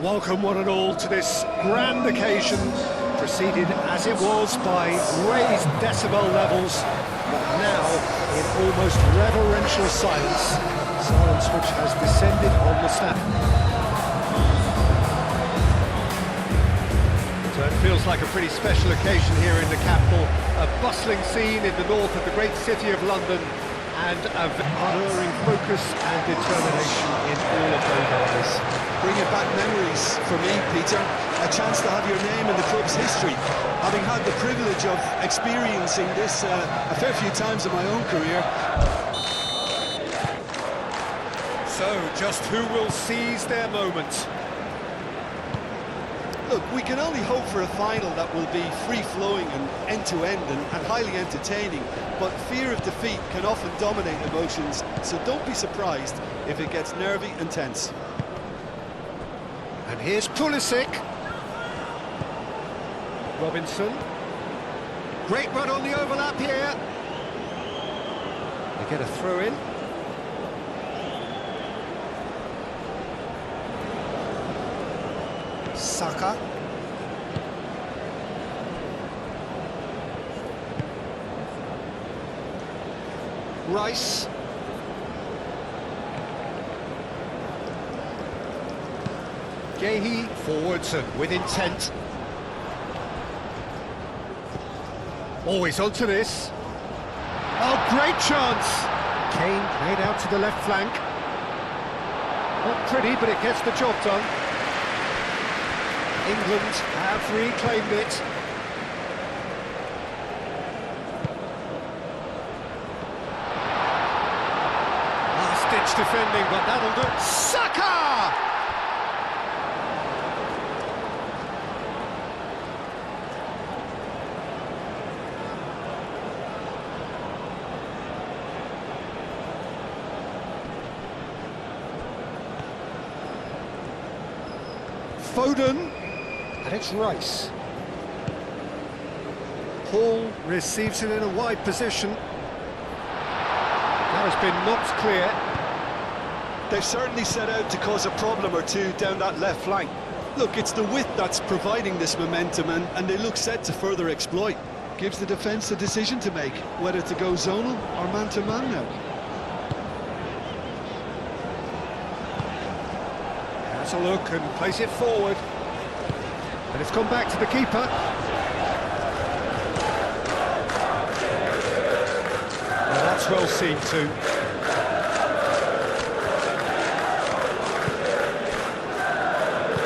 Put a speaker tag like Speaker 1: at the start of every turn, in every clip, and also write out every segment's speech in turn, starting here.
Speaker 1: Welcome one and all to this grand occasion, preceded as it was by raised decibel levels, but now in almost reverential silence, silence which has descended on the stand. So it feels like a pretty special occasion here in the capital, a bustling scene in the north of the great city of London, and unerring focus and determination in all of those eyes.
Speaker 2: Bringing back memories for me, Peter. A chance to have your name in the club's history. Having had the privilege of experiencing this a fair few times in my own career.
Speaker 1: So, just who will seize their moment?
Speaker 2: Look, we can only hope for a final that will be free-flowing and end-to-end and highly entertaining, but fear of defeat can often dominate emotions, so don't be surprised if it gets nervy and tense.
Speaker 1: And here's Pulisic. Robinson. Great run on the overlap here. They get a throw in. Saka. Rice. Gehi forwards and with intent. Always onto this. Oh, great chance! Kane played out to the left flank. Not pretty, but it gets the job done. England have reclaimed it. Last-ditch defending, but that'll do. Saka! Foden, and it's Rice. Paul receives it in a wide position. That has been knocked clear.
Speaker 2: They've certainly set out to cause a problem or two down that left flank. Look, it's the width that's providing this momentum, and they look set to further exploit. Gives the defence a decision to make, whether to go zonal or man-to-man now.
Speaker 1: Has a look and plays it forward. And it's gone back to the keeper. Well, that's well seen too.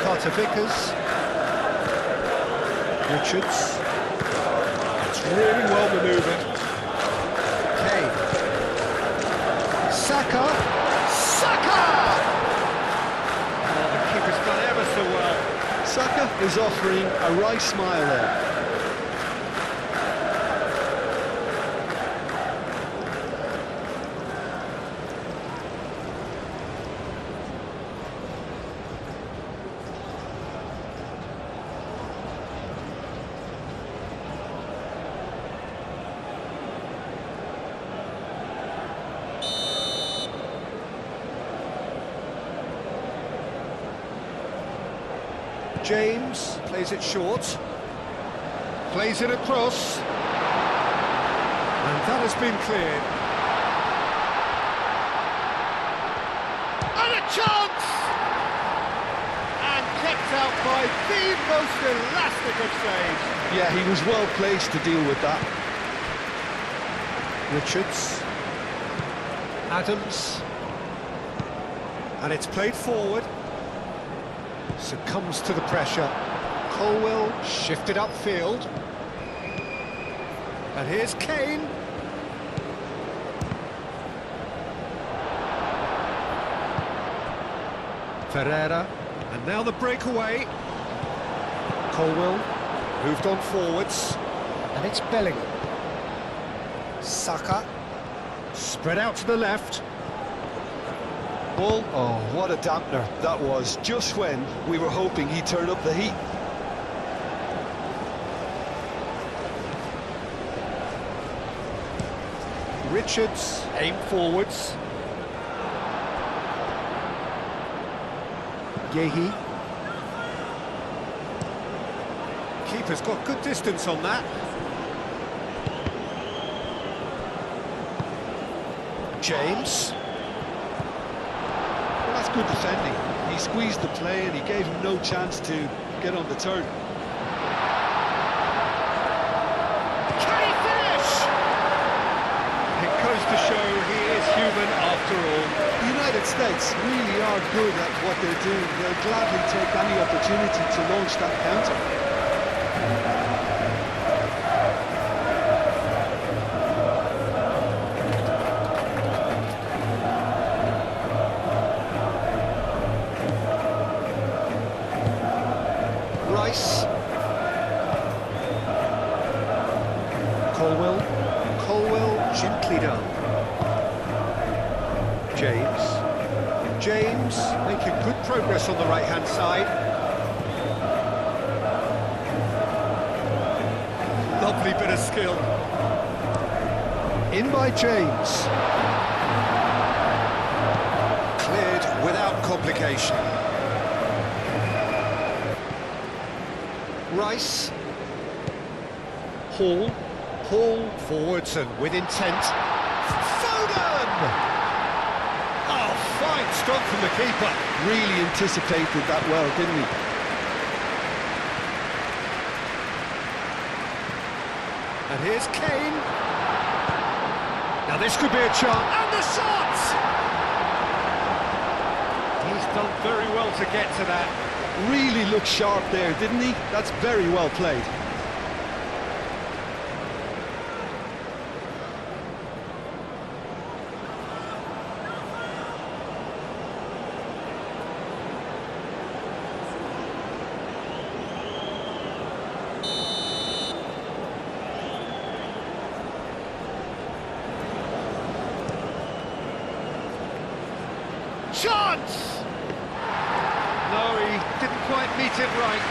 Speaker 1: Carter Vickers. Richards. It's really well manoeuvred. Kane. Saka. Saka! Keeper's done ever so well.
Speaker 2: Saka is offering a right smile there.
Speaker 1: James plays it short, plays it across, and that has been cleared. And a chance! And kept out by the most elastic of saves.
Speaker 2: Yeah, he was well placed to deal with that.
Speaker 1: Richards. Adams. And it's played forward. Succumbs to the pressure. Colwell shifted upfield. And here's Kane. Ferreira. And now the breakaway. Colwell moved on forwards. And it's Bellingham. Saka. Spread out to the left.
Speaker 2: Ball, oh, what a dampener that was, just when we were hoping he'd turn up the heat.
Speaker 1: Richards, aim forwards. Gehi. Keeper's got good distance on that. James.
Speaker 2: Well, that's good defending. He squeezed the play and he gave him no chance to get on the turn.
Speaker 1: Can he finish? It goes to show he is human after all.
Speaker 2: The United States really are good at what they're doing. They'll gladly take any opportunity to launch that counter. Rice.
Speaker 1: Colwell gently done. James making good progress on the right-hand side. Lovely bit of skill. In by James. Cleared without complication. Rice. Hall forwards and with intent. Foden! Oh, fine stop from the keeper.
Speaker 2: Really anticipated that well, didn't he?
Speaker 1: And here's Kane. Now this could be a chance. And the shot! He's done very well to get to that.
Speaker 2: Really looked sharp there, didn't he? That's very well played.
Speaker 1: Chance! No, he didn't quite meet it right.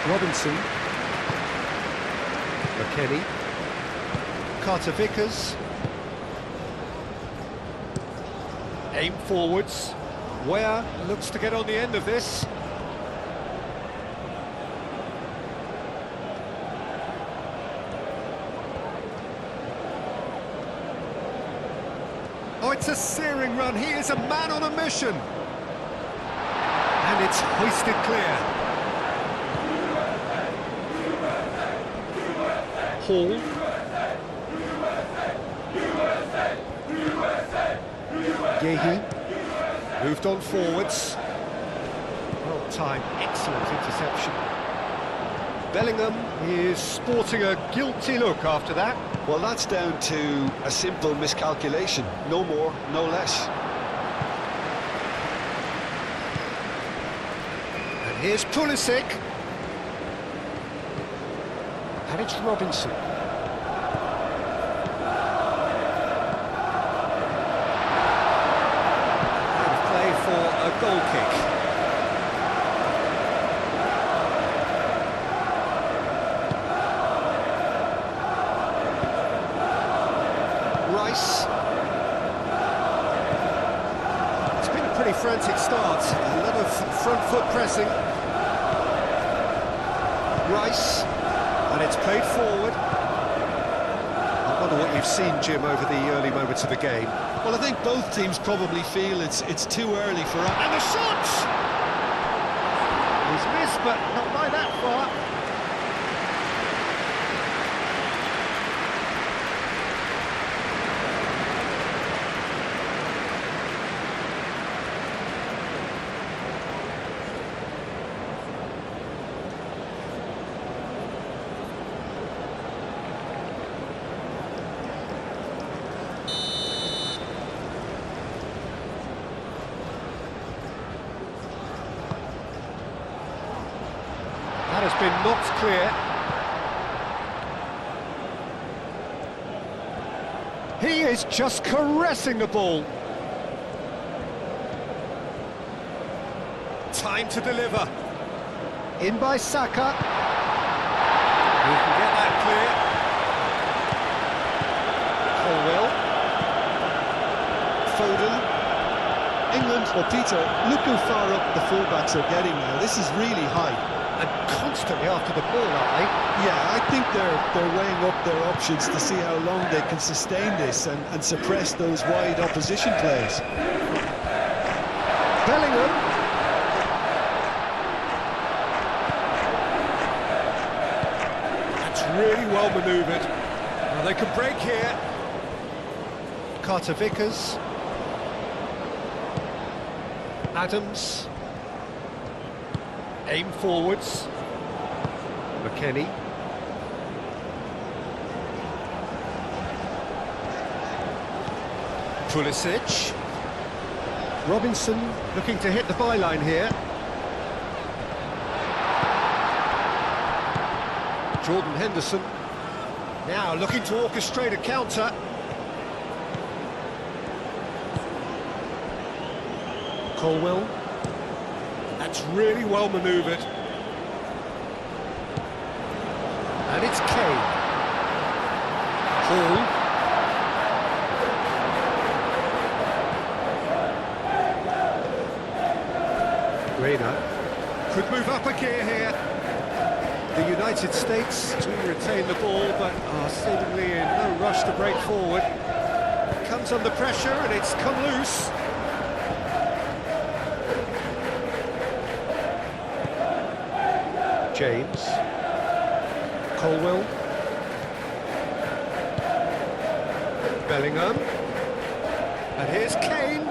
Speaker 1: Robinson. McKennie. Carter Vickers. Aim forwards. Ware looks to get on the end of this. Oh, it's a searing run. He is a man on a mission. And it's hoisted clear. Hall. Yehi. Moved on forwards. Well timed, excellent interception. Bellingham is sporting a guilty look after that.
Speaker 2: Well, that's down to a simple miscalculation. No more, no less.
Speaker 1: And here's Pulisic. And it's Robinson. And play for a goal kick. Rice. It's been a pretty frantic start. A lot of front foot pressing. Rice. And it's played forward. I wonder what you've seen, Jim, over the early moments of the game.
Speaker 2: Well, I think both teams probably feel it's too early for us.
Speaker 1: And the shot! He's missed, but not by that far. That has been knocked clear. He is just caressing the ball. Time to deliver. In by Saka. He can get that clear. Colwell. Foden.
Speaker 2: England, well, Peter, look how far up the fullbacks are getting now. This is really high.
Speaker 1: And constantly after the ball, aren't they?
Speaker 2: Yeah, I think they're weighing up their options to see how long they can sustain this and suppress those wide opposition plays.
Speaker 1: Bellingham. That's really well manoeuvred. Well, they can break here. Carter Vickers. Adams. Aim forwards. McKennie. Pulisic. Robinson looking to hit the byline here. Jordan Henderson. Now looking to orchestrate a counter. Colwell. That's really well manoeuvred. And it's Kane. Hall. Reina could move up a gear here. The United States to retain the ball, but are seemingly in no rush to break forward. Comes under pressure and it's come loose. James. Colwell. Bellingham. And here's Kane.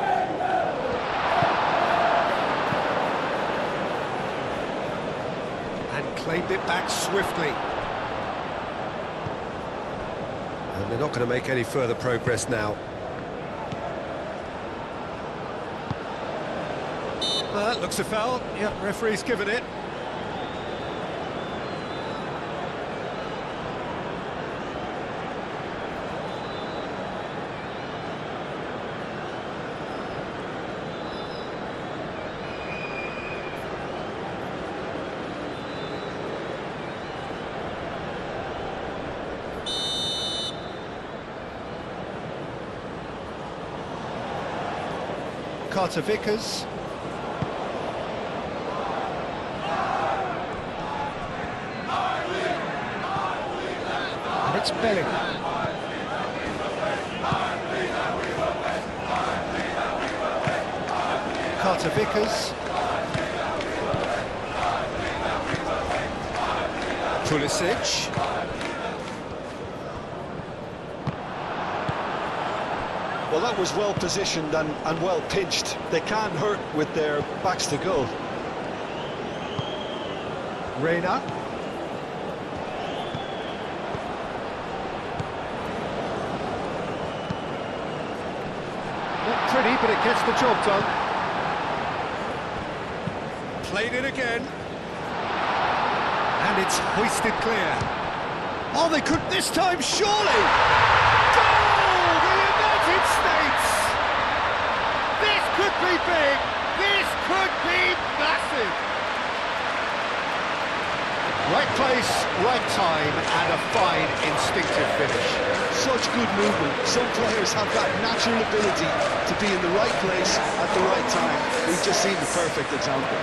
Speaker 1: And claimed it back swiftly. And they're not going to make any further progress now. That looks a foul. Yeah, referee's given it. Carter Vickers. And it's Bellingham. Carter Vickers. Pulisic.
Speaker 2: Well, that was well positioned and well pinched. They can't hurt with their backs to goal.
Speaker 1: Reina. Not pretty, but it gets the job done. Played it again. And it's hoisted clear. Oh, they could this time, surely! States! This could be big! This could be massive! Right place, right time, and a fine instinctive finish.
Speaker 2: Such good movement. Some players have that natural ability to be in the right place at the right time. We've just seen the perfect example.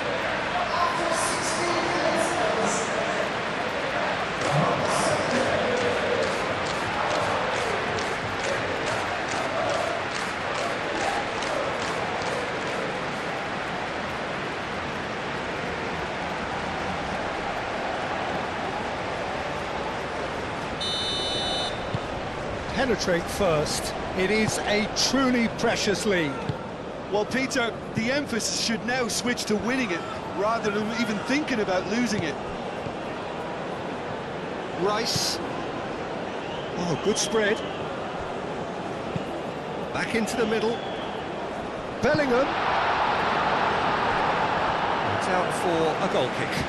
Speaker 1: Penetrate first. It is a truly precious lead.
Speaker 2: Well, Peter, the emphasis should now switch to winning it rather than even thinking about losing it.
Speaker 1: Rice. Oh, good spread. Back into the middle. Bellingham. It's out for a goal kick.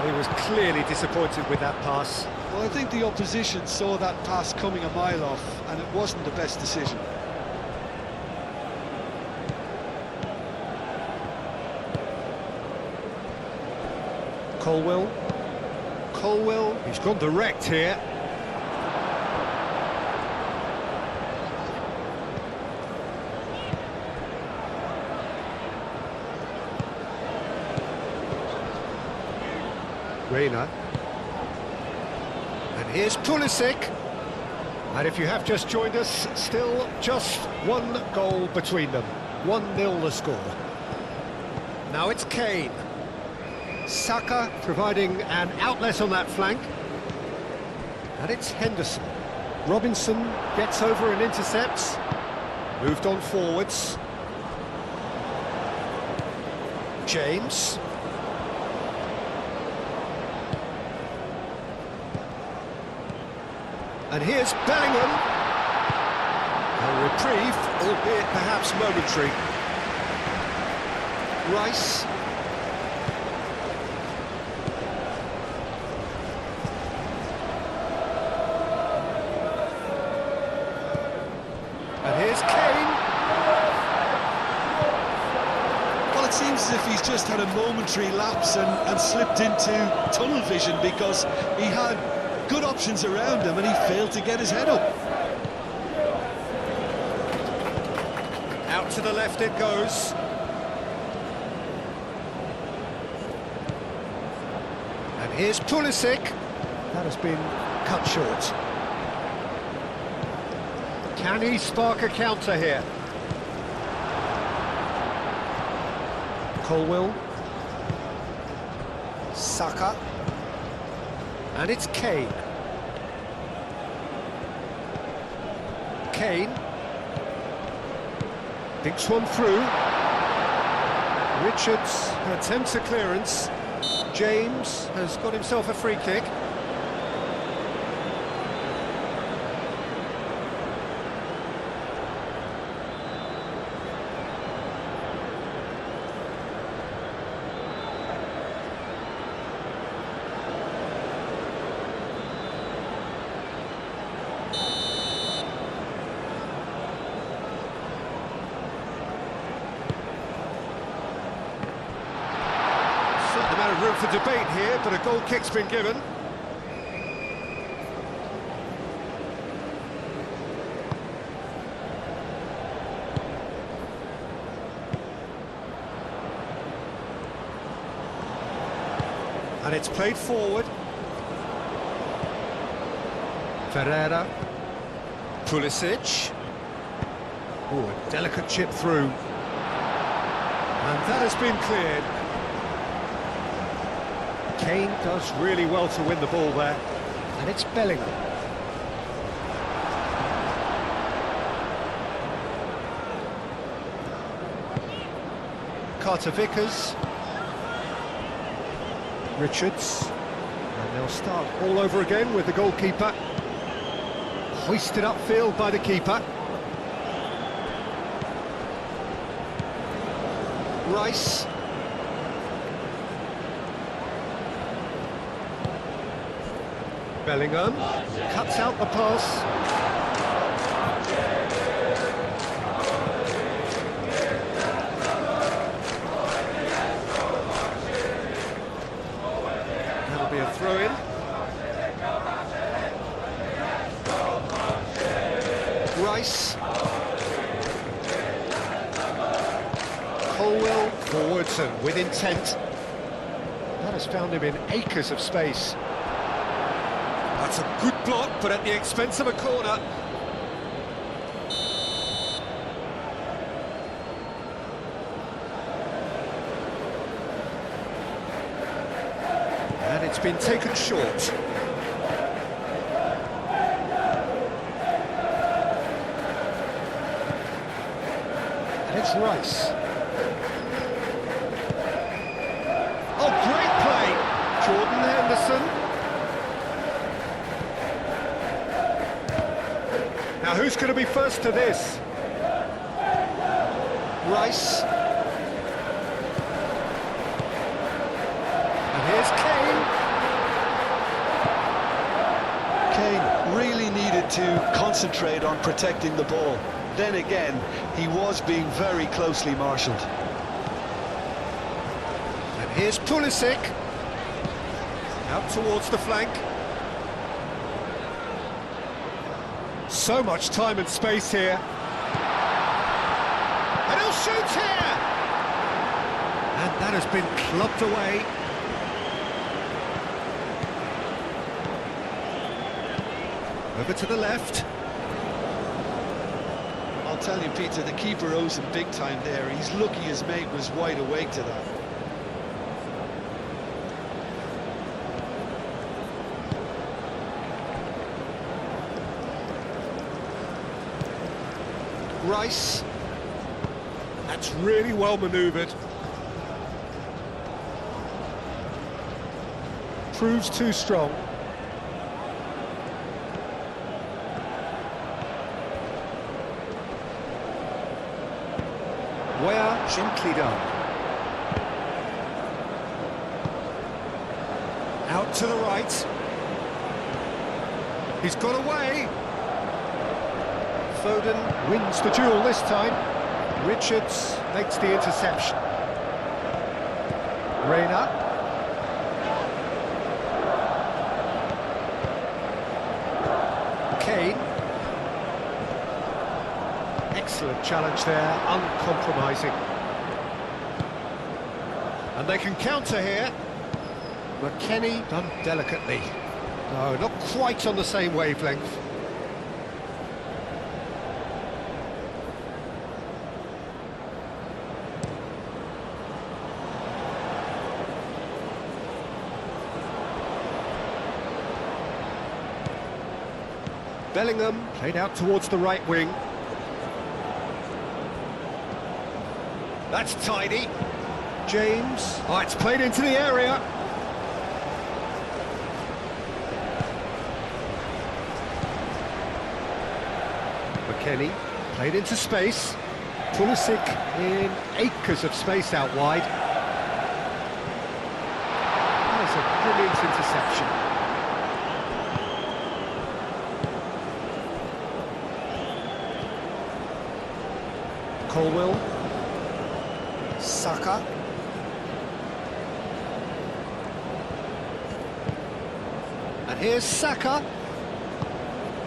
Speaker 1: He was clearly disappointed with that pass.
Speaker 2: Well, I think the opposition saw that pass coming a mile off, and it wasn't the best decision.
Speaker 1: Colwill. Colwill, he's gone direct here. Reina. And here's Pulisic. And if you have just joined us, still just one goal between them. 1-0 the score. Now it's Kane. Saka providing an outlet on that flank. And it's Henderson. Robinson gets over and intercepts. Moved on forwards. James. And here's Bellingham. A reprieve, albeit perhaps momentary. Rice. And here's Kane.
Speaker 2: Well, it seems as if he's just had a momentary lapse and slipped into tunnel vision, because he had good options around him and he failed to get his head up.
Speaker 1: Out to the left it goes. And here's Pulisic. That has been cut short. Can he spark a counter here? Colwill. Saka. And it's Kane. Kane. Dinks one through. Richards attempts a clearance. James has got himself a free kick. Amount of room for debate here, but a goal kick's been given. And it's played forward. Ferreira. Pulisic. Oh, a delicate chip through. And that has been cleared. Kane does really well to win the ball there. And it's Bellingham. Carter Vickers. Richards. And they'll start all over again with the goalkeeper. Hoisted upfield by the keeper. Rice. Bellingham cuts out the pass. That'll be a throw-in. Rice. Colwill forwards and with intent. That has found him in acres of space. That's a good block, but at the expense of a corner. And it's been taken short. And it's Rice. Oh, great play! Jordan Henderson. Now, who's going to be first to this? Rice. And here's Kane.
Speaker 2: Kane really needed to concentrate on protecting the ball. Then again, he was being very closely marshalled.
Speaker 1: And here's Pulisic. Out towards the flank. So much time and space here. And he'll shoot here! And that has been clubbed away. Over to the left.
Speaker 2: I'll tell you, Peter, the keeper owes him big time there. He's lucky his mate was wide awake to that.
Speaker 1: Rice. That's really well manoeuvred. Proves too strong. Where gently done. Out to the right. He's got away. Foden wins the duel this time. Richards makes the interception. Reina. Kane. Excellent challenge there, uncompromising. And they can counter here. McKennie done delicately. No, not quite on the same wavelength. Bellingham played out towards the right wing. That's tidy. James. Oh, it's played into the area. McKennie played into space. Pulisic in acres of space out wide. That is a brilliant interception. Colwill. Saka. And here's Saka.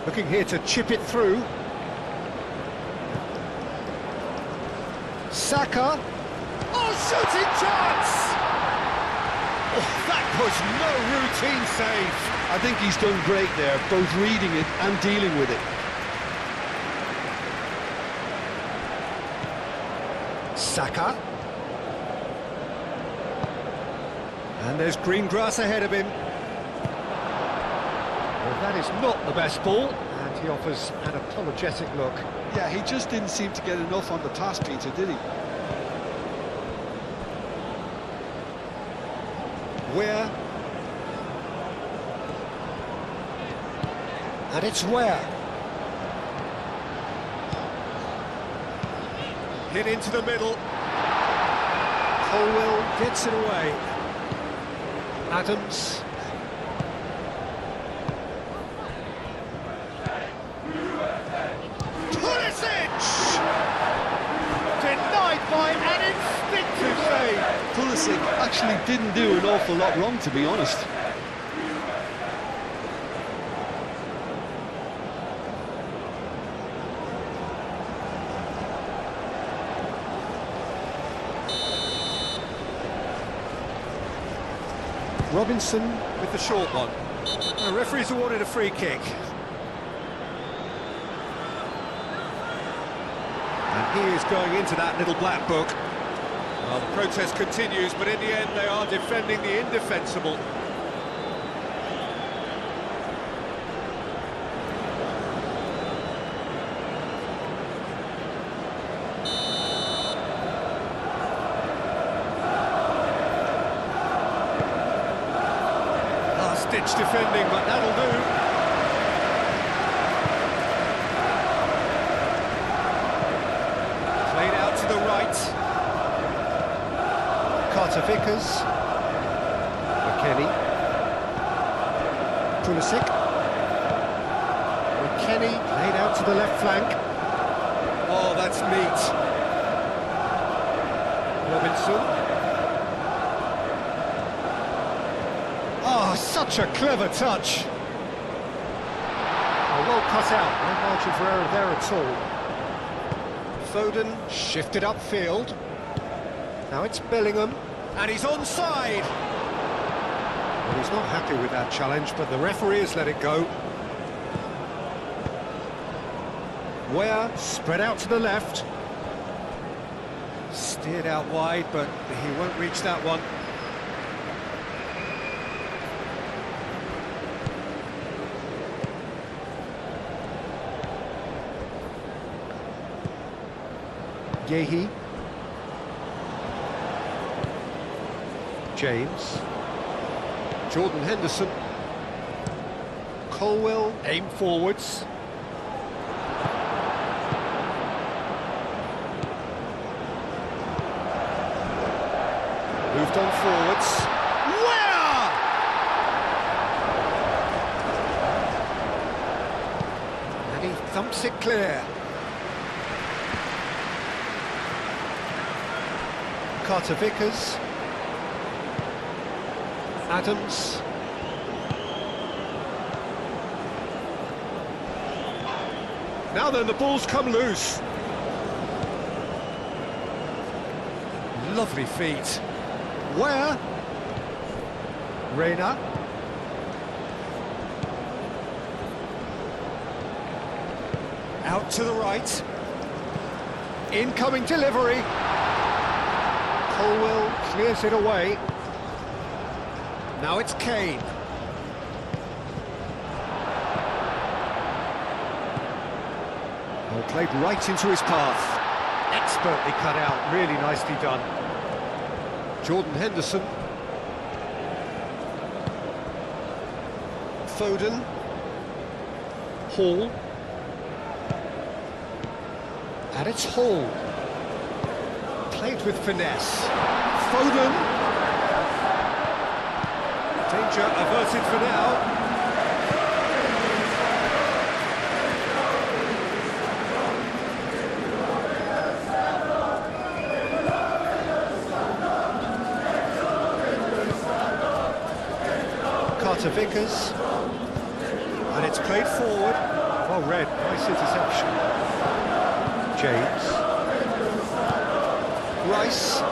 Speaker 1: Looking here to chip it through. Saka. Oh, shooting chance! Oh, that was no routine save.
Speaker 2: I think he's done great there, both reading it and dealing with it.
Speaker 1: Saka. And there's green grass ahead of him. Well, that is not the best ball, and he offers an apologetic look.
Speaker 2: Yeah, he just didn't seem to get enough on the pass, Peter, did he?
Speaker 1: Where? And it's where? Hit into the middle. Colwill gets it away. Adams. Pulisic! Denied by an instinctive save.
Speaker 2: Pulisic actually didn't do an awful lot wrong, to be honest.
Speaker 1: Robinson with the short one. The referee's awarded a free kick. And he is going into that little black book. Well, the protest continues, but in the end they are defending the indefensible. Ditch defending, but that'll do. Played out to the right. Carter Vickers. McKennie. Pulisic. McKennie played out to the left flank. Oh, that's neat. Robinson. Oh, Such a clever touch. Oh, well cut out, no margin for error there at all. Foden shifted upfield. Now it's Bellingham, and he's onside. Well, he's not happy with that challenge, but the referee has let it go. Ware spread out to the left. Steered out wide, but he won't reach that one. Yehi. James. Jordan Henderson. Colwell aim forwards. Moved on forwards. Where? And he thumps it clear. Carter Vickers. Adams. Now then, the ball's come loose. Lovely feet. Where? Reina. Out to the right. Incoming delivery. Colwell clears it away. Now it's Kane. Well, played right into his path. Expertly cut out, really nicely done. Jordan Henderson. Foden. Hall. And it's Hall. Played with finesse. Foden. Danger averted for now. Carter Vickers, and it's played forward. Well read, nice interception. James. Rice.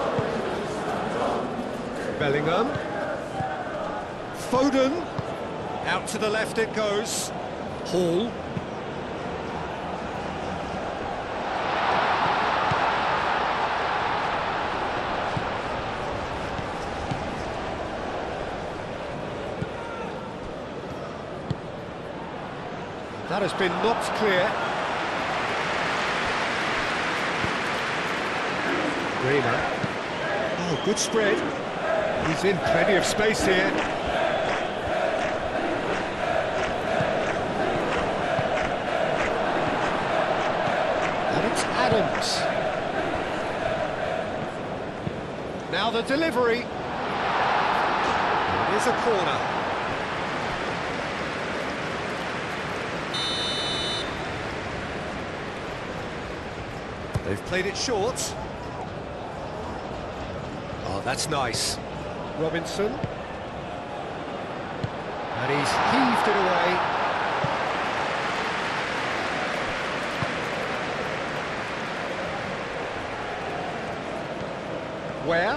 Speaker 1: Bellingham. Foden. Out to the left it goes. Hall. That has been knocked clear. Reina. Oh, good spread. He's in plenty of space here. And it's Adams. Now the delivery. It is a corner. They've played it short. Oh, that's nice. Robinson. And he's heaved it away. Where?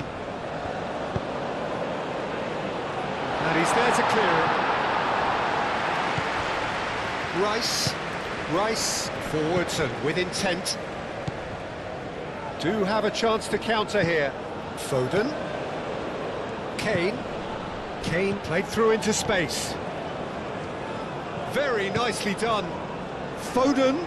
Speaker 1: And he's there to clear it. Rice. Rice forwards and with intent. Do have a chance to counter here. Foden. Kane. Kane played through into space. Very nicely done. Foden.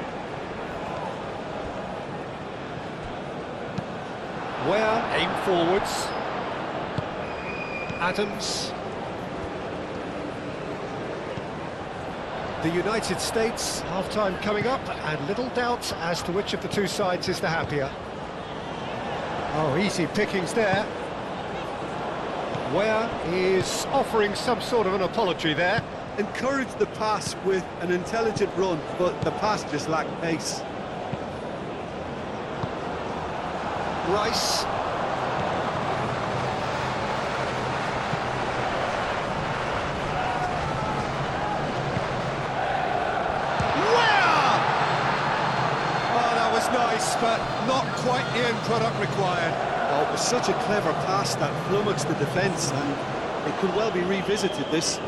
Speaker 1: Ware aim forwards. Adams. The United States, half-time coming up, and little doubt as to which of the two sides is the happier. Oh, easy pickings there. Ware is offering some sort of an apology there.
Speaker 2: Encouraged the pass with an intelligent run, but the pass just lacked pace.
Speaker 1: Rice. but not quite the end product required.
Speaker 2: Oh, it was such a clever pass that flummoxed the defence, and it could well be revisited, this.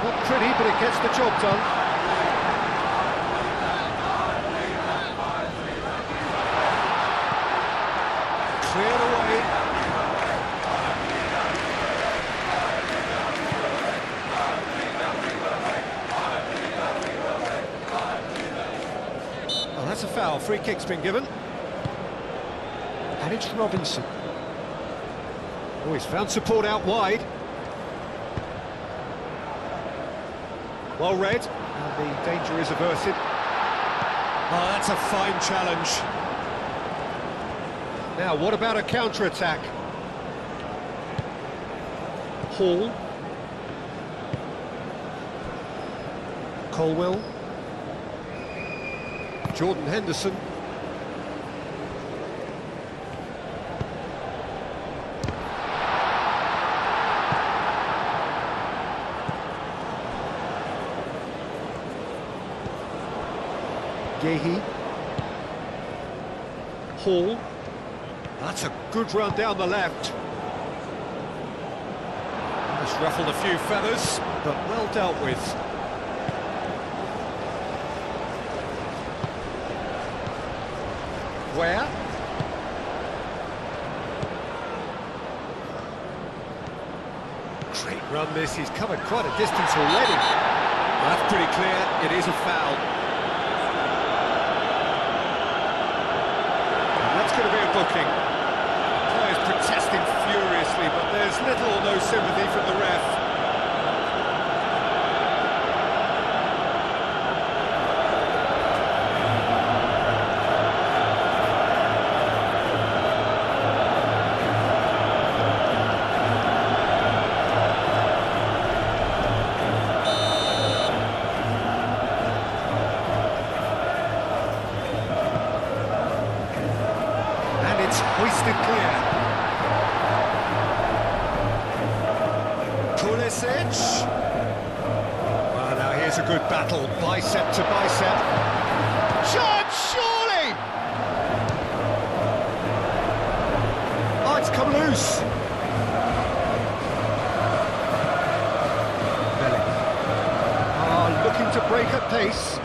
Speaker 1: Not pretty, but it gets the job done. Cleared away. Oh, that's a foul. Free kick's been given. And it's Robinson. Oh, he's found support out wide. Well read. And the danger is averted. Oh, that's a fine challenge. Now, what about a counter-attack? Hall. Colwell. Jordan Henderson. Gehi. Hall. That's a good run down the left. Just ruffled a few feathers, but well dealt with. Where? Great run this, he's covered quite a distance already. That's pretty clear, it is a foul. And that's going to be a booking. Players protesting furiously, but there's little or no sympathy from the ref. Hoisted clear. Pulisic. Well, now here's a good battle, bicep to bicep. Chance, surely! Oh, it's come loose. Bellingham. Oh, looking to break at pace.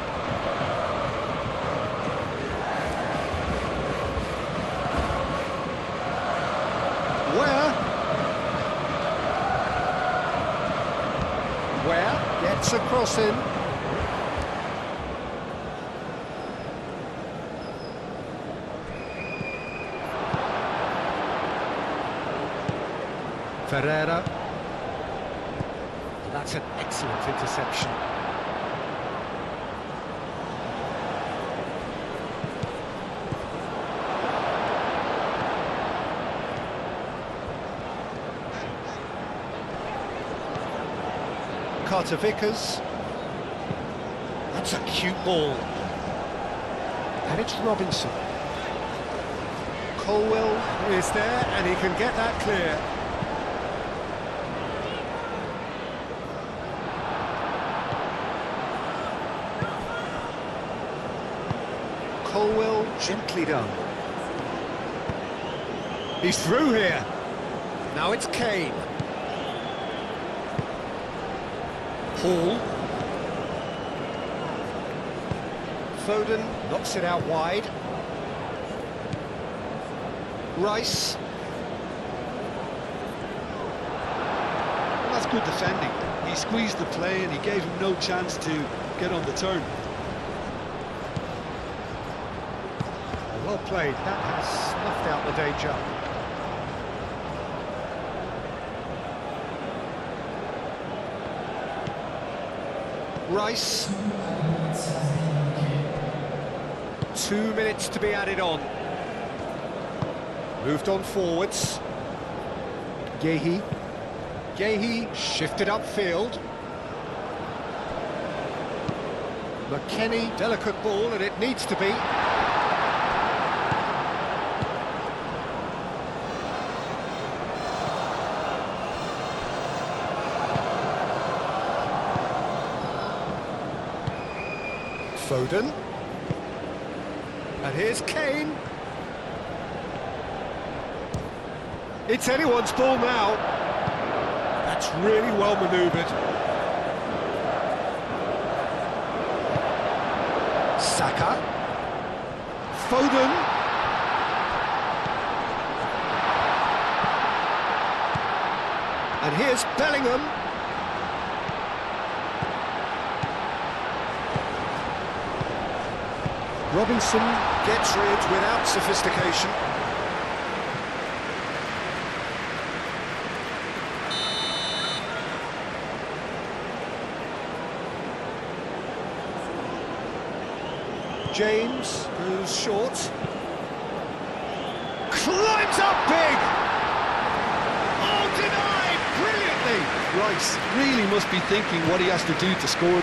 Speaker 1: Where gets across in. Ferreira. That's an excellent interception. Carter Vickers. That's a cute ball. And it's Robinson. Colwell is there, and he can get that clear. Colwell, gently done. He's through here. Now it's Kane. Hall. Foden knocks it out wide. Rice.
Speaker 2: Well, that's good defending. He squeezed the play and he gave him no chance to get on the turn.
Speaker 1: Well played. That has snuffed out the danger. Rice. 2 minutes to be added on. Moved on forwards. Gehi. Gehi shifted upfield. McKennie, delicate ball, and it needs to be. Foden. And here's Kane. It's anyone's ball now. That's really well manoeuvred. Saka. Foden. And here's Bellingham. Robinson gets rid without sophistication. James goes short. Climbs up big! Oh, denied brilliantly!
Speaker 2: Rice really must be thinking what he has to do to score.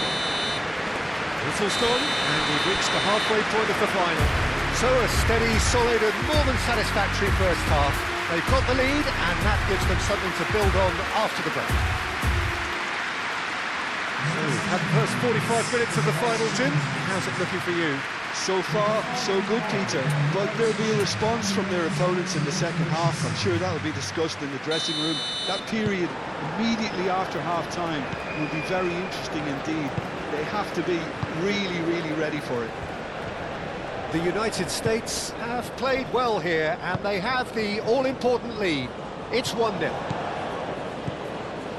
Speaker 1: Whistle's gone, and we've reached the halfway point of the final. So a steady, solid and more than satisfactory first half. They've got the lead, and that gives them something to build on after the break. So we've had the first 45 minutes of the final, Jim. How's it looking for you?
Speaker 2: So far, so good, Peter. But there'll be a response from their opponents in the second half. I'm sure that'll be discussed in the dressing room. That period immediately after half-time will be very interesting indeed. They have to be really, really ready for it.
Speaker 1: The United States have played well here, and they have the all-important lead. It's 1-0.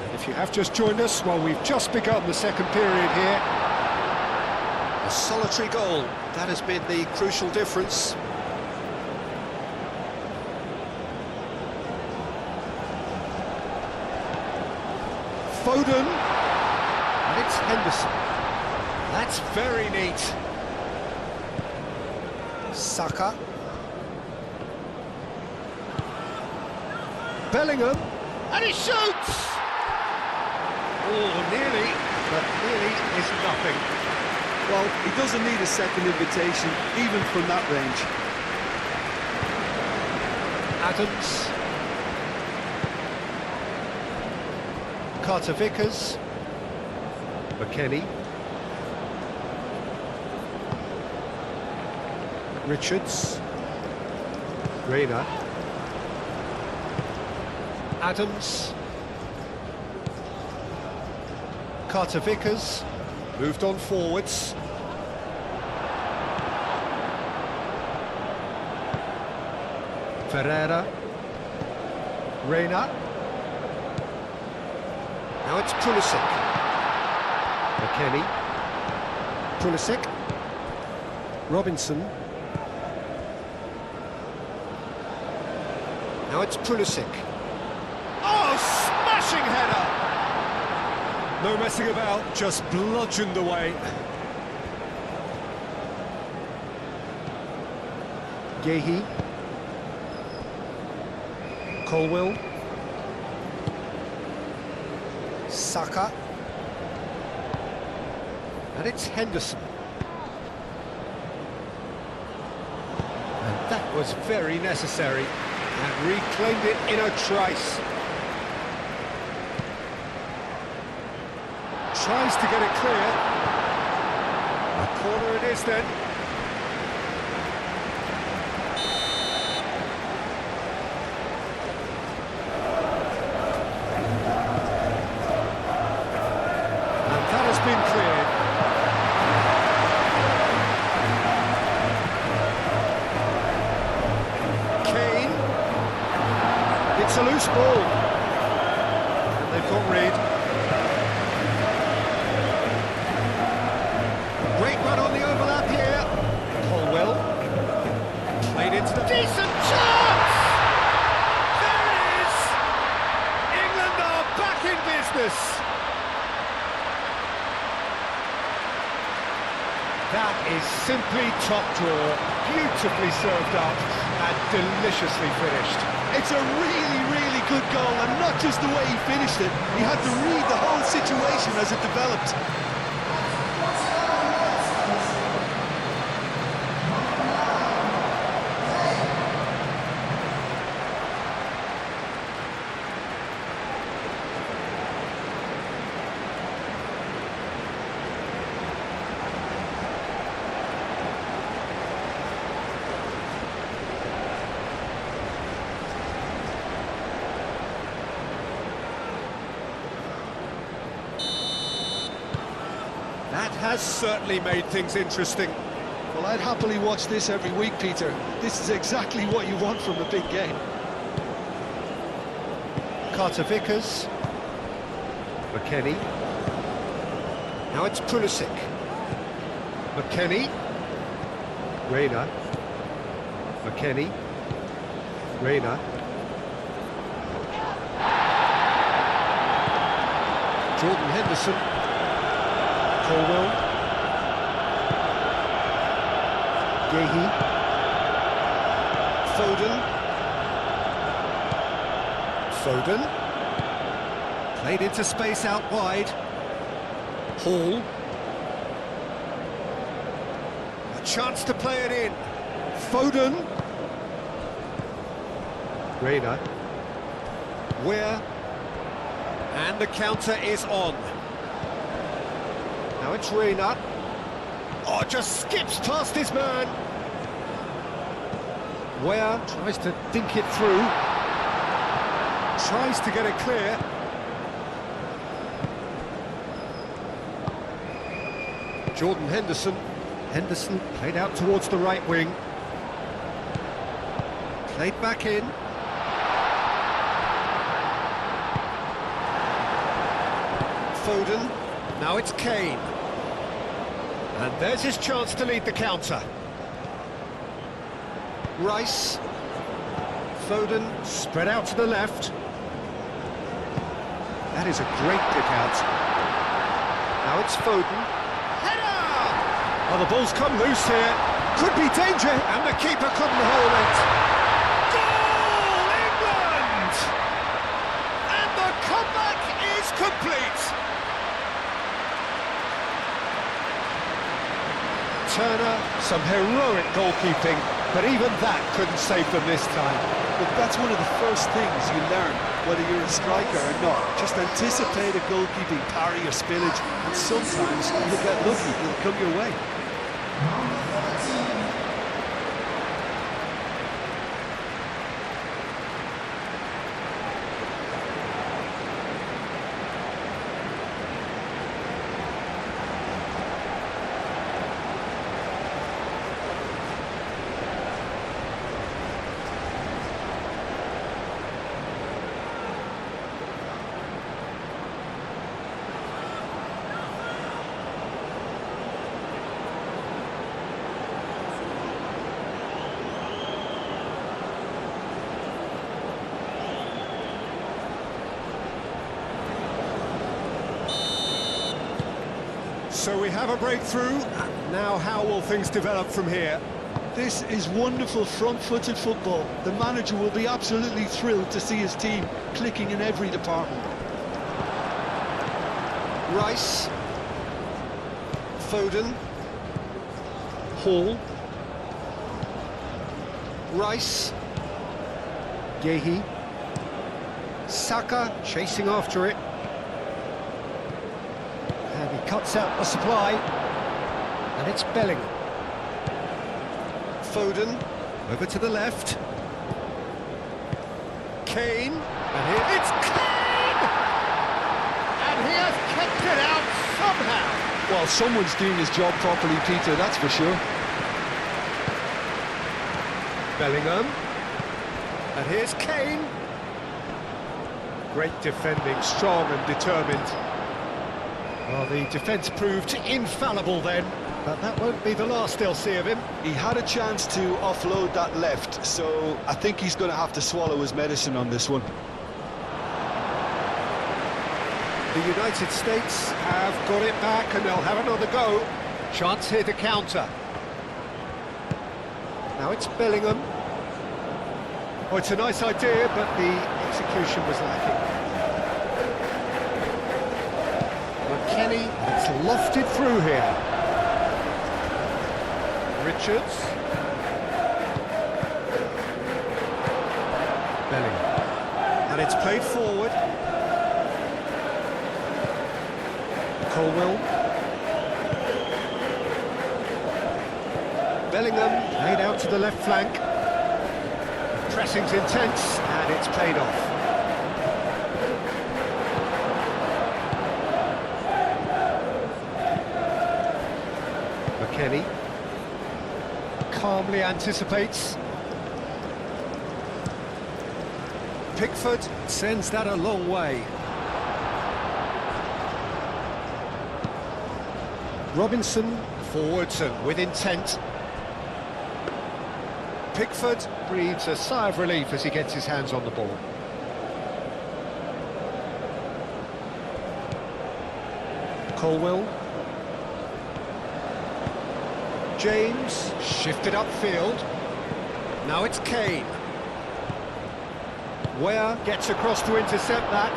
Speaker 1: And if you have just joined us, well, we've just begun the second period here. A solitary goal, that has been the crucial difference. Foden, and it's Henderson. That's very neat. Saka. Bellingham, and he shoots! Oh, nearly, but nearly is nothing.
Speaker 2: Well, he doesn't need a second invitation, even from that range.
Speaker 1: Adams. Carter Vickers. McKennie. Richards. Reina. Adams. Carter Vickers. Moved on forwards. Ferreira. Reina. Now it's Pulisic. McKennie. Pulisic. Robinson. Now it's Pulisic. Oh, smashing header! No messing about, just bludgeoned away. Yehi. Colwell. Saka. And it's Henderson. And that was very necessary. And reclaimed it in a trice. Tries to get it clear. A corner it is then. And that has been cleared. Kane. It's a loose ball. And they've got rid. Great run on the overlap here. Colwell. Played into the... Decent chance! There it is! England are back in business. That is simply top drawer. Beautifully served up and deliciously finished.
Speaker 2: It's a really, really good goal, and not just the way he finished it. He had to read the whole situation as it developed.
Speaker 1: has certainly made things interesting.
Speaker 2: Well, I'd happily watch this every week, Peter. This is exactly what you want from a big game.
Speaker 1: Carter Vickers. McKennie. Now it's Pulisic. McKennie. Reina. McKennie. Reina. Jordan Henderson. Colwell. Yehi. Foden. Played into space out wide. Hall. A chance to play it in. Foden. Reina. Where? And the counter is on. Now it's Reina. Oh, just skips past his man. Where tries to dink it through. Tries to get it clear. Jordan Henderson. Henderson played out towards the right wing. Played back in. Foden. Now it's Kane. And there's his chance to lead the counter. Rice. Foden spread out to the left. That is a great pick out. Now it's Foden. Header! Oh, the ball's come loose here. Could be danger, and the keeper couldn't hold it. Goal, England! And the comeback is complete. Turner, some heroic goalkeeping, but even that couldn't save them this time.
Speaker 2: Look, that's one of the first things you learn, whether you're a striker or not. Just anticipate a goalkeeping parry or spillage, and sometimes you'll get lucky, it'll come your way.
Speaker 1: So we have a breakthrough. Now how will things develop from here?
Speaker 2: This is wonderful front-footed football. The manager will be absolutely thrilled to see his team clicking in every department.
Speaker 1: Rice. Foden. Hall. Rice. Yehi. Saka chasing after it. And he cuts out the supply. And it's Bellingham. Foden. Over to the left. Kane. And here it's Kane! And he has kept it out somehow.
Speaker 2: Well, someone's doing his job properly, Peter, that's for sure.
Speaker 1: Bellingham. And here's Kane. Great defending, strong and determined. Well, the defence proved infallible then, but that won't be the last they'll see of him.
Speaker 2: He had a chance to offload that left, so I think he's going to have to swallow his medicine on this one.
Speaker 1: The United States have got it back and they'll have another go. Chance here to counter. Now it's Bellingham. Oh, it's a nice idea, but the execution was lacking. McKennie, it's lofted through here. Richards. Bellingham. And it's played forward. Colwell. Bellingham laid out to the left flank. Pressing's intense, and it's paid off. calmly anticipates. Pickford sends that a long way. Robinson forwards and with intent. Pickford breathes a sigh of relief as he gets his hands on the ball. Colwell. James shifted upfield. Now it's Kane. Ware gets across to intercept that.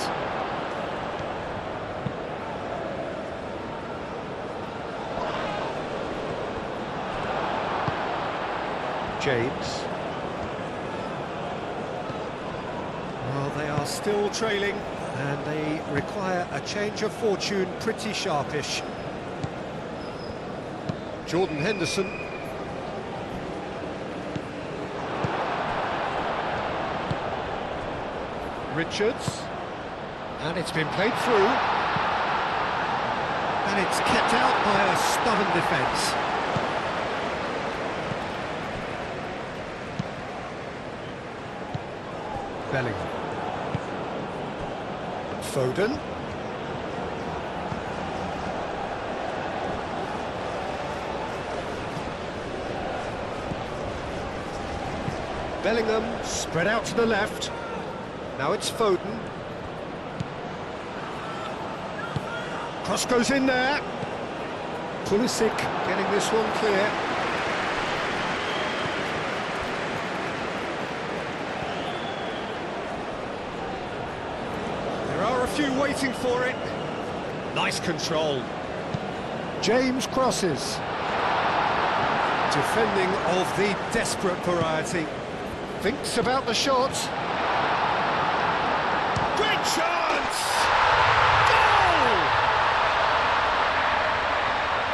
Speaker 1: James. Well, they are still trailing, and they require a change of fortune pretty sharpish. Jordan Henderson. Richards. And it's been played through. And it's kept out by a stubborn defence. Bellingham. Foden. Bellingham spread out to the left. Now it's Foden. Cross goes in there. Pulisic getting this one clear. There are a few waiting for it. Nice control. James crosses. Defending of the desperate variety. Thinks about the shot. Great chance! Goal!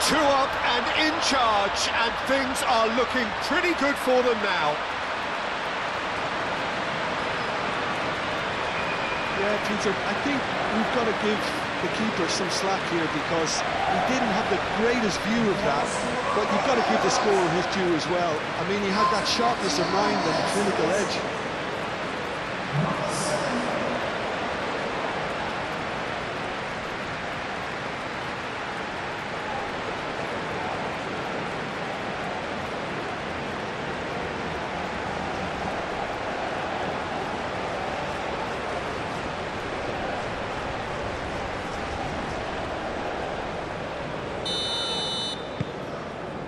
Speaker 1: 2 up and in charge, and things are looking pretty good for them now.
Speaker 2: Yeah, Peter, I think we've got to give the keeper some slack here because he didn't have the greatest view of that, but you've got to give the scorer his due as well. I mean, he had that sharpness of mind and clinical edge.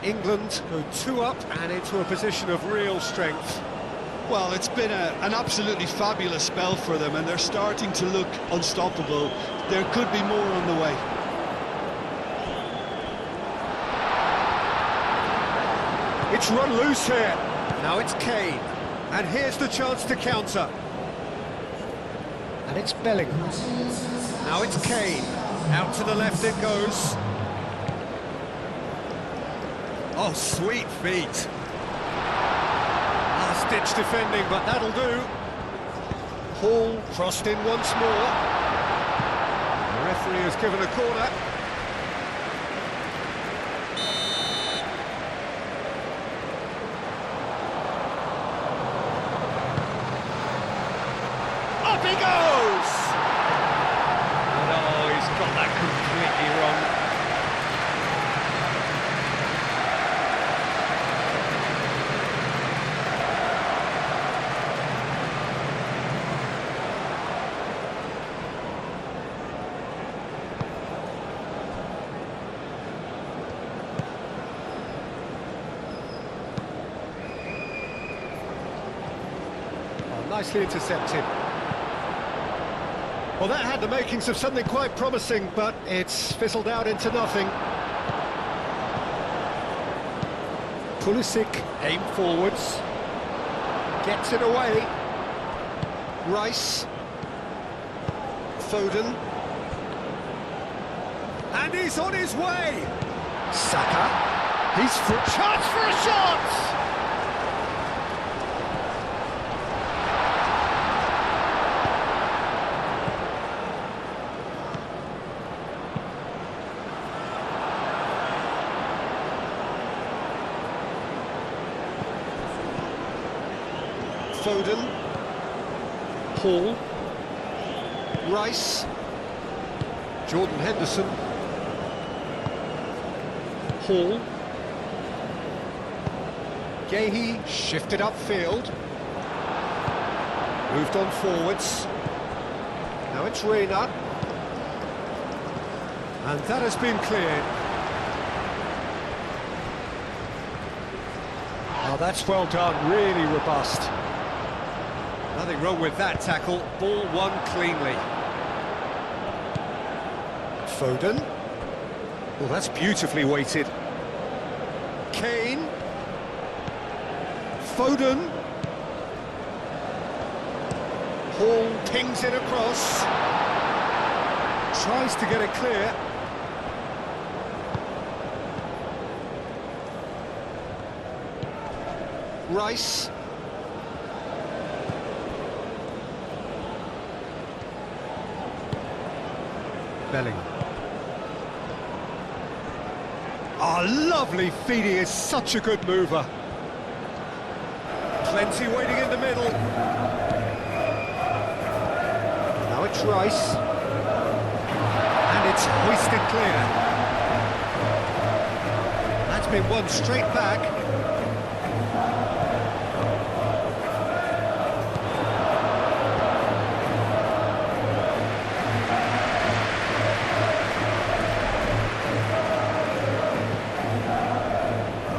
Speaker 1: England go 2 up and into a position of real strength.
Speaker 2: Well, it's been an absolutely fabulous spell for them, and they're starting to look unstoppable. There could be more on the way.
Speaker 1: It's run loose here. Now it's Kane. And here's the chance to counter. And it's Bellingham. Now it's Kane. Out to the left it goes. Oh, sweet feet. Last-ditch defending, but that'll do. Hall crossed in once more. The referee has given a corner. Up he goes! And oh, he's got that completely wrong. Nicely intercepted. Well, that had the makings of something quite promising, but it's fizzled out into nothing. Pulisic aim forwards. Gets it away. Rice. Foden. And he's on his way. Saka. He's for chance for a shot! Foden. Paul. Rice. Jordan Henderson. Hall. Gahey shifted upfield. Moved on forwards. Now it's Reina. And that has been cleared. Oh, that's well done, really robust. Nothing wrong with that tackle, ball won cleanly. Foden. Well, that's beautifully weighted. Kane. Foden. Hall pings it across. Tries to get it clear. Rice. Bellingham. Oh, lovely feet, he is such a good mover. Plenty waiting in the middle. Now it's Rice. And it's hoisted clear. That's been won straight back.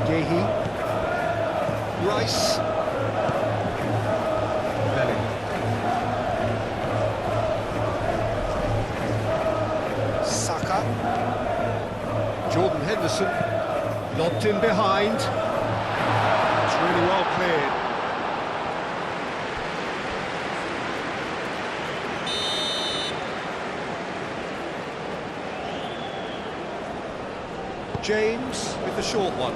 Speaker 1: Gahey. Rice. Bellingham. Saka. Jordan Henderson. Lobbed in behind. It's really well cleared. James with the short one.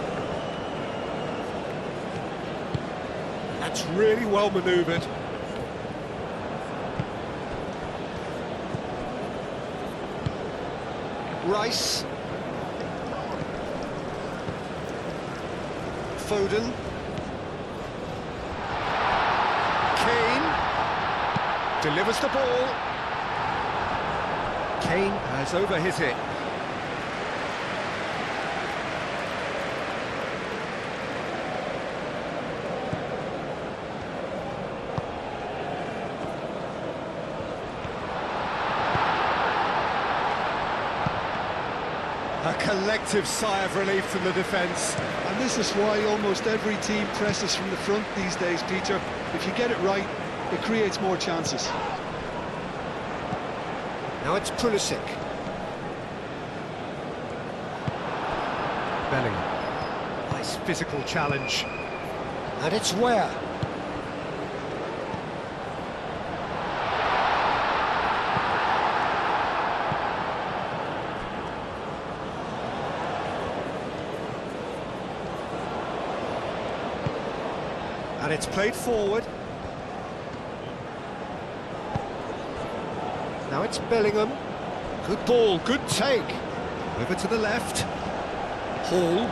Speaker 1: That's really well manoeuvred. Rice. Foden. Kane. Delivers the ball. Kane has overhit it. A collective sigh of relief from the defence.
Speaker 2: And this is why almost every team presses from the front these days, Peter. If you get it right, it creates more chances.
Speaker 1: Now it's Pulisic. Bellingham. Nice physical challenge. And it's Ware. And it's played forward. Now it's Bellingham. Good ball, good take. Over to the left. Hall.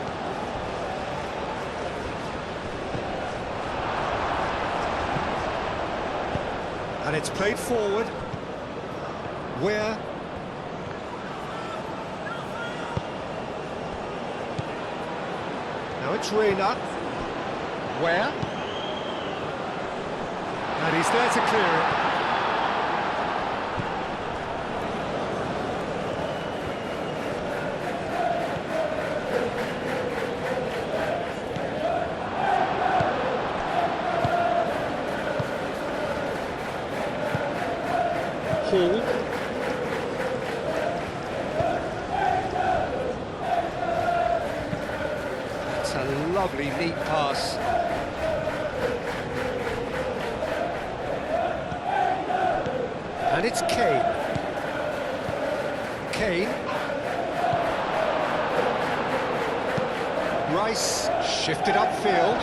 Speaker 1: And it's played forward. Where? Now it's Reina. Where? And he's there to clear it. Hall. That's a lovely, neat pass. And it's Kane. Kane. Rice shifted upfield.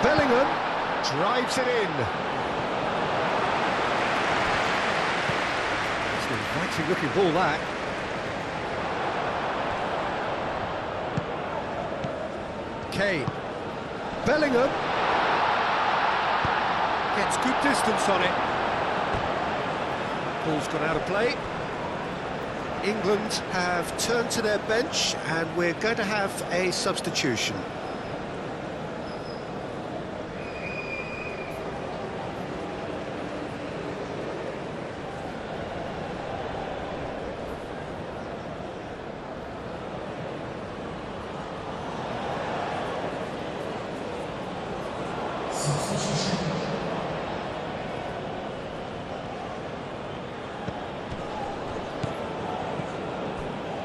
Speaker 1: Bellingham drives it in. It's an inviting looking ball, that. Kane. Bellingham. Gets good distance on it. Ball's gone out of play. England have turned to their bench and we're going to have a substitution.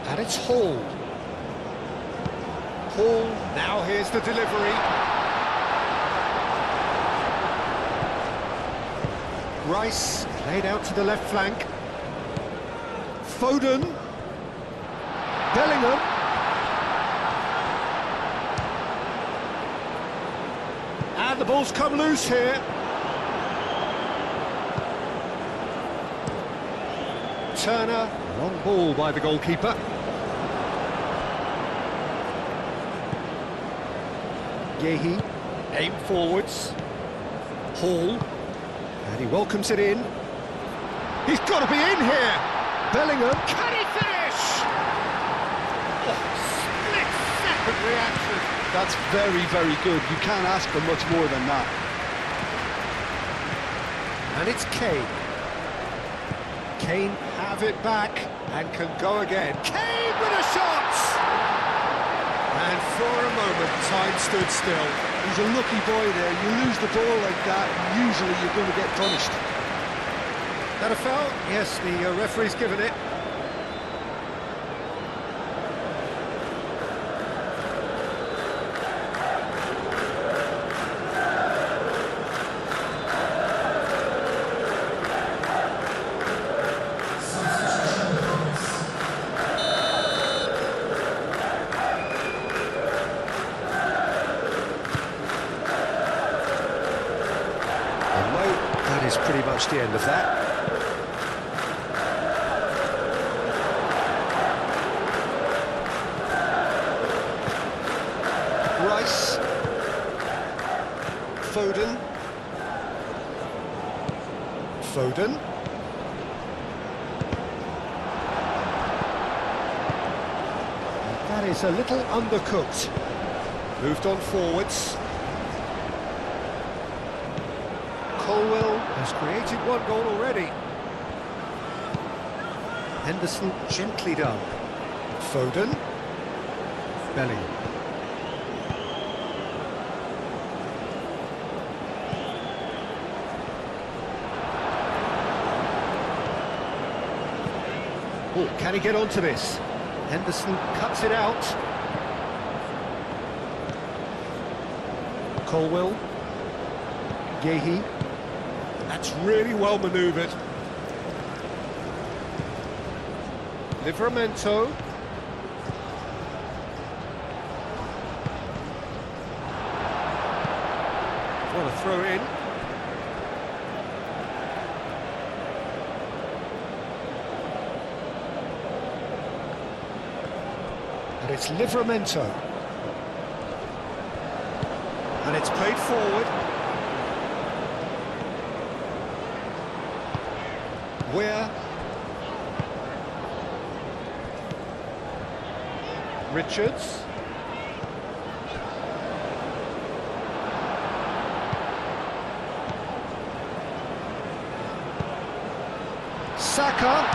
Speaker 1: And it's Hall. Hall, now here's the delivery. Rice, played out to the left flank. Foden. Bellingham. And the ball's come loose here. Turner, long ball by the goalkeeper. Yehi, aim forwards. Hall, and he welcomes it in. He's got to be in here! Bellingham, can he finish? Oh, split-second reaction.
Speaker 2: That's very, very good. You can't ask for much more than that.
Speaker 1: And it's Kane. Kane have it back and can go again. Kane with a shot! And for a moment, time stood still.
Speaker 2: He's a lucky boy there. You lose the ball like that, and usually you're going to get punished.
Speaker 1: That a foul? Yes, the referee's given it. That is pretty much the end of that. Rice. Foden. Foden. That is a little undercooked. Moved on forwards. Colwell has created one goal already. Henderson gently done. Foden. Bellingham. Oh, can he get onto this? Henderson cuts it out. Colwell. Yehi. That's really well manoeuvred. Livramento. What a throw in. And it's Livramento. And it's played forward. Where? Richards. Saka.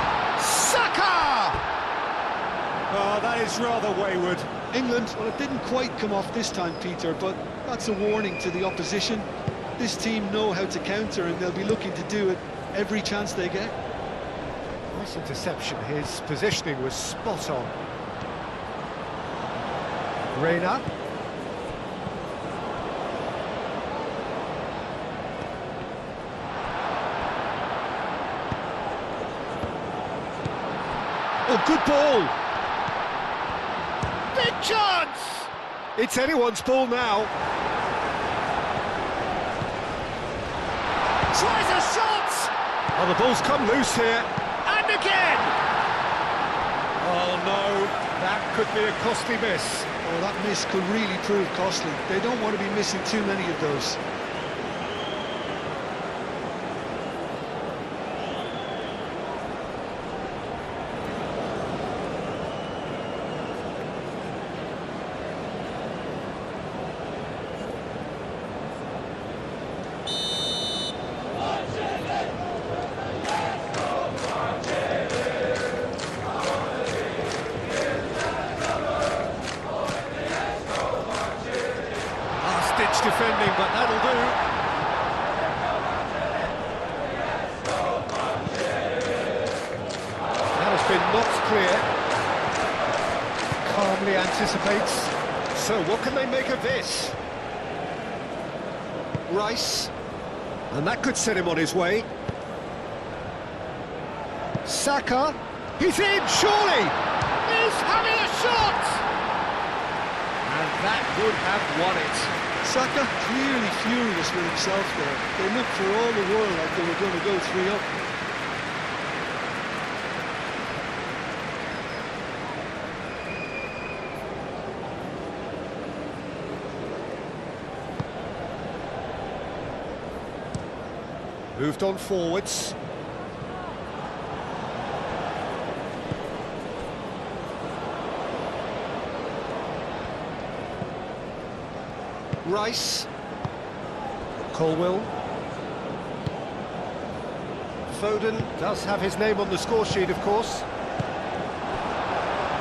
Speaker 1: Saka! Oh, that is rather wayward.
Speaker 2: England, well, it didn't quite come off this time, Peter, but that's a warning to the opposition. This team know how to counter, and they'll be looking to do it every chance they get.
Speaker 1: Nice interception. His positioning was spot on. Reina. Oh, good ball. Big chance! It's anyone's ball now. Tries a shot! Oh, the ball's come loose here. And again! Oh no, that could be a costly miss.
Speaker 2: Oh, that miss could really prove costly. They don't want to be missing too many of those.
Speaker 1: Great defending, but that'll do. That has been knocked clear. Calmly anticipates. So what can they make of this? Rice. And that could set him on his way. Saka. He's in, surely! He's having a shot! And that would have won it.
Speaker 2: Saka clearly furious with himself there. They looked for all the world like they were going to go 3-up.
Speaker 1: Moved on forwards. Rice. Colwill. Foden does have his name on the score sheet, of course.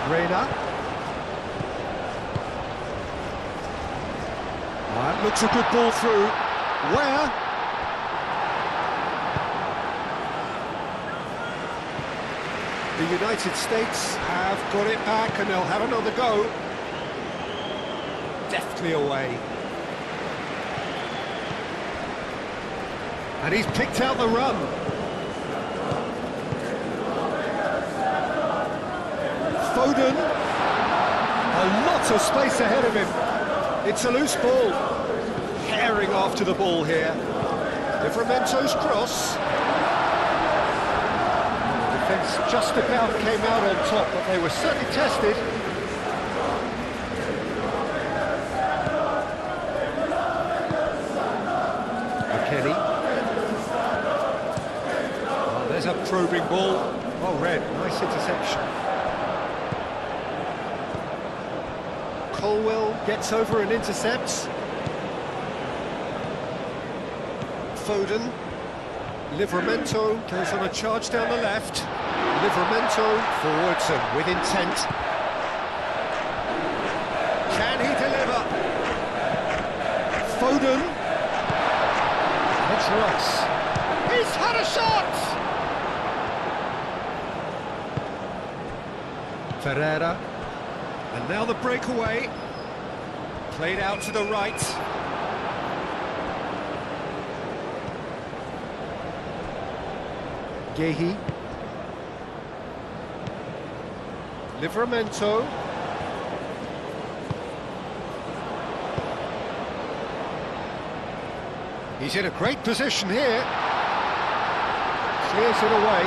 Speaker 1: Reina. That looks a good ball through. Where? The United States have got it back and they'll have another go. Deftly away. And he's picked out the run. Foden. A lot of space ahead of him. It's a loose ball. Herring after the ball here. Livramento's cross. The defence just about came out on top, but they were certainly tested. Kenny. Oh, there's a probing ball. Oh, Red, nice interception. Colwill gets over and intercepts. Foden. Livramento goes on a charge down the left. Livramento forwards and with intent. Can he deliver? Foden. It's Rice. He's had a shot! Ferreira. And now the breakaway. Played out to the right. Gehi. Livramento. He's in a great position here. Clears it away.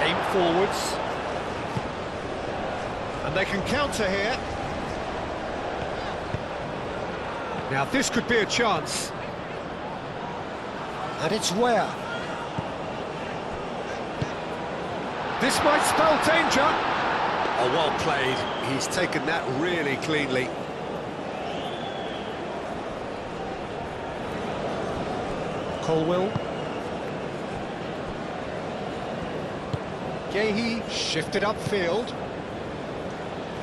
Speaker 1: Aim forwards. And they can counter here. Now this could be a chance. And it's where? This might spell danger. Oh, well played. He's taken that really cleanly. Colwill. Gehi shifted upfield.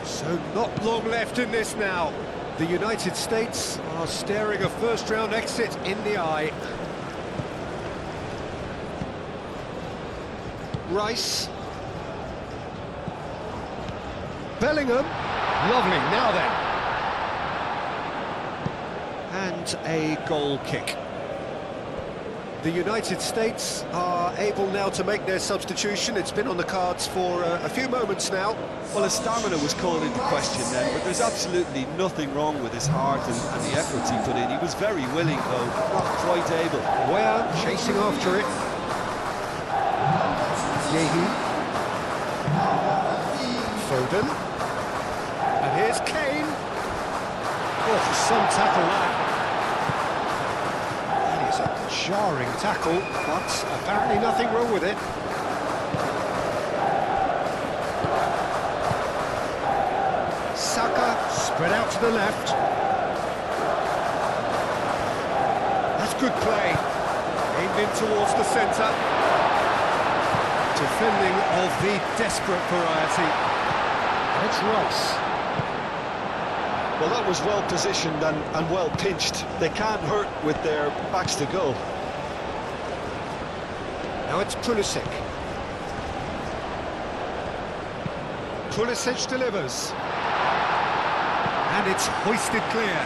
Speaker 1: So not long left in this now. The United States are staring a first-round exit in the eye. Rice. Bellingham. Lovely, now then. And a goal kick. The United States are able now to make their substitution. It's been on the cards for a few moments now.
Speaker 2: Well, his stamina was called into question then, but there's absolutely nothing wrong with his heart and the efforts he put in. He was very willing, though, not quite able.
Speaker 1: Where chasing after it. Yehi. Foden. And here's Kane. Oh, some tackle that. That is a jarring tackle, but apparently nothing wrong with it. Saka spread out to the left. That's good play. Aimed in towards the centre. Defending of the desperate variety. And it's Rice.
Speaker 2: Well, that was well positioned and well pinched. They can't hurt with their backs to goal.
Speaker 1: Now it's Pulisic. Pulisic delivers. And it's hoisted clear.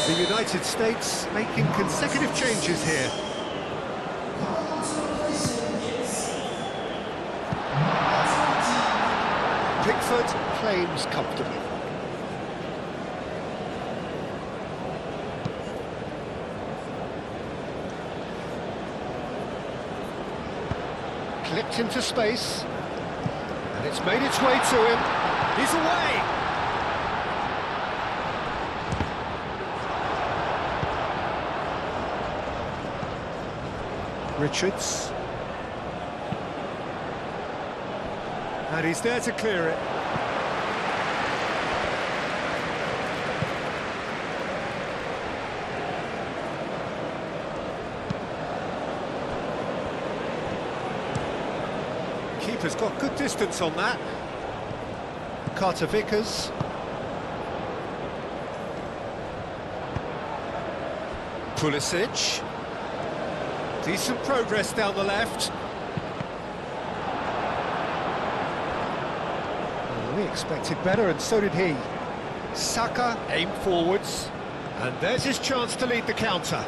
Speaker 1: The United States making consecutive changes here. Pickford claims comfortably. Clipped into space, and it's made its way to him. He's away! Richards. And he's there to clear it. Keeper's got good distance on that. Carter Vickers. Pulisic. Decent progress down the left. Well, we expected better, and so did he. Saka aimed forwards, and there's his chance to lead the counter.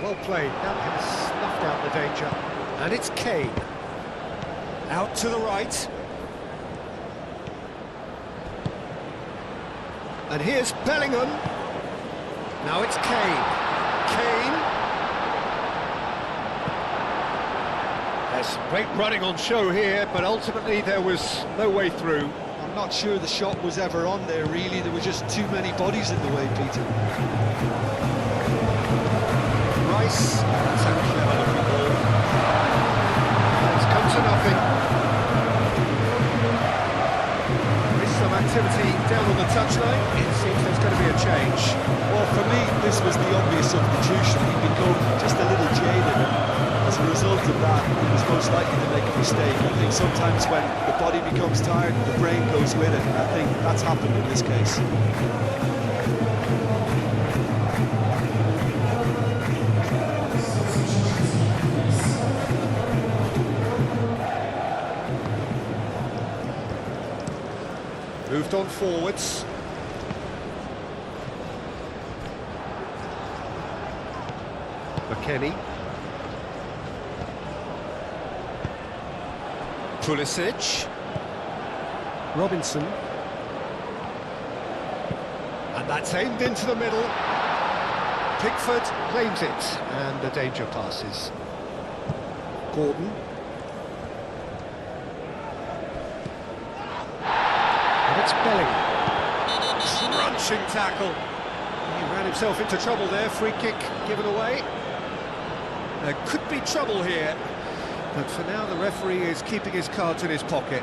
Speaker 1: Well played, that has snuffed out the danger. And it's Kane. Out to the right. And here's Bellingham. Now it's Kane. Kane. There's some great running on show here, but ultimately there was no way through.
Speaker 2: I'm not sure the shot was ever on there, really. There were just too many bodies in the way, Peter.
Speaker 1: Rice. That's a clever looking ball. It's come to nothing. There is some activity down on the touchline. It seems there's going to be a change.
Speaker 2: Well, for me, this was the obvious substitution. He'd become just a little jaded, and as a result of that, he was most likely to make a mistake. I think sometimes when the body becomes tired, the brain goes with it, and I think that's happened in this case.
Speaker 1: Moved on forwards. McKennie. Pulisic. Robinson. And that's aimed into the middle. Pickford claims it, and the danger passes. Gordon. And it's Bellingham. Crunching tackle. He ran himself into trouble there. Free kick given away. There could be trouble here, but for now the referee is keeping his cards in his pocket.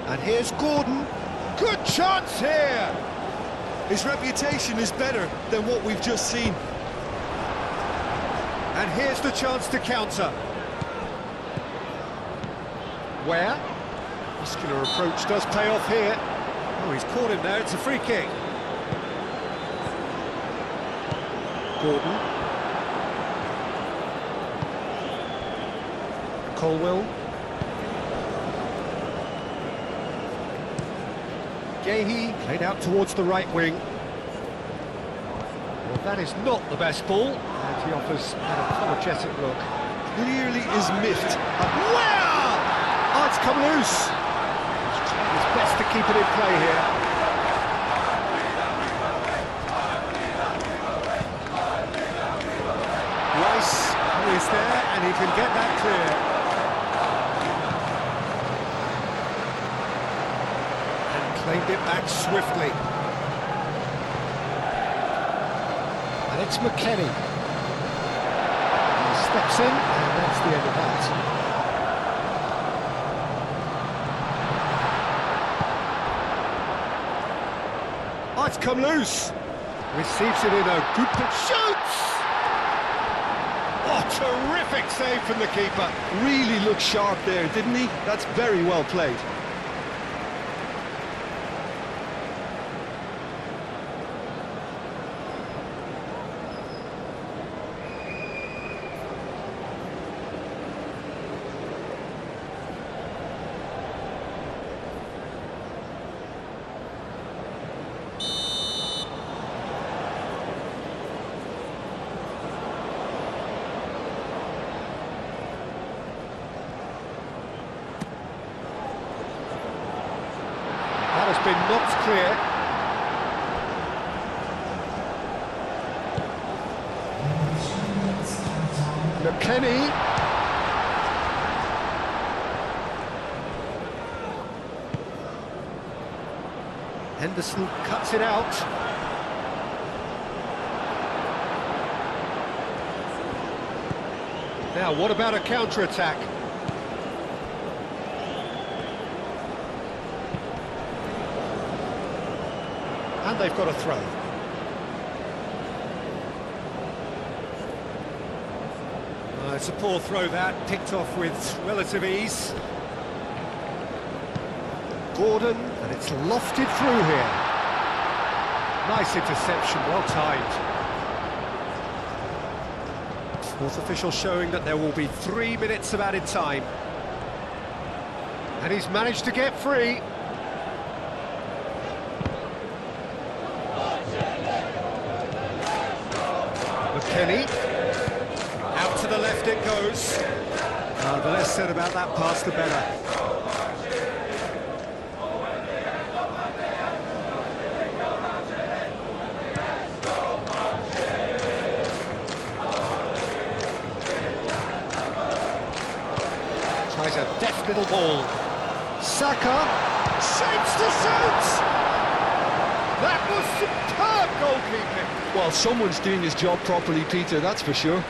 Speaker 1: And here's Gordon. Good chance here!
Speaker 2: His reputation is better than what we've just seen.
Speaker 1: And here's the chance to counter. Where? Muscular approach does pay off here. Oh, he's caught him there, it's a free kick. Gordon. Colwell. Gahey played out towards the right wing. Well, that is not the best ball, and he offers an apologetic look.
Speaker 2: Clearly is miffed.
Speaker 1: Wow! Oh, it's come loose. It's best to keep it in play here. Rice is there, and he can get that clear. claimed it back swiftly. And it's McKennie. He steps in, and that's the end of that. Oh, it's come loose. Receives it in a good shoots! Oh, terrific save from the keeper.
Speaker 2: Really looked sharp there, didn't he? That's very well played.
Speaker 1: That has been knocked clear. McKennie. Henderson cuts it out. Now, what about a counter-attack? And they've got a throw. It's a poor throw that, picked off with relative ease. Gordon, and it's lofted through here. Nice interception, well timed. Fourth official showing that there will be 3 minutes of added time. And he's managed to get free. McKennie, out to the left it goes. The less said about that pass, the better. Tries a deft little ball. Saka, shapes to shoot! That was superb goalkeeping.
Speaker 2: Well, someone's doing his job properly, Peter, that's for sure.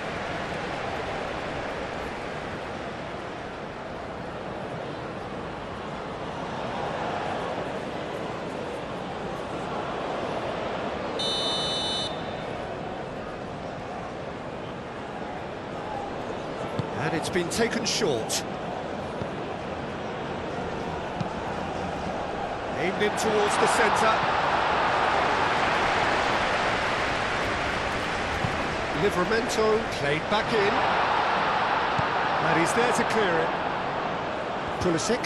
Speaker 1: And it's been taken short. Aimed in towards the centre. Livramento played back in. And he's there to clear it. Pulisic.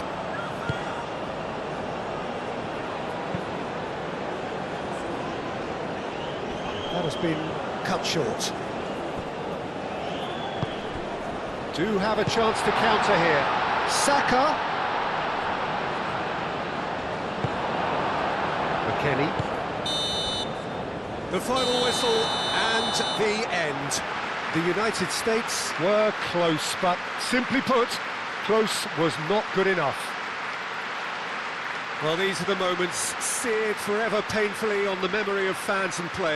Speaker 1: That has been cut short. Do have a chance to counter here. Saka. McKennie. The final whistle and the end. The United States were close, but simply put, close was not good enough. Well, these are the moments seared forever painfully on the memory of fans and players.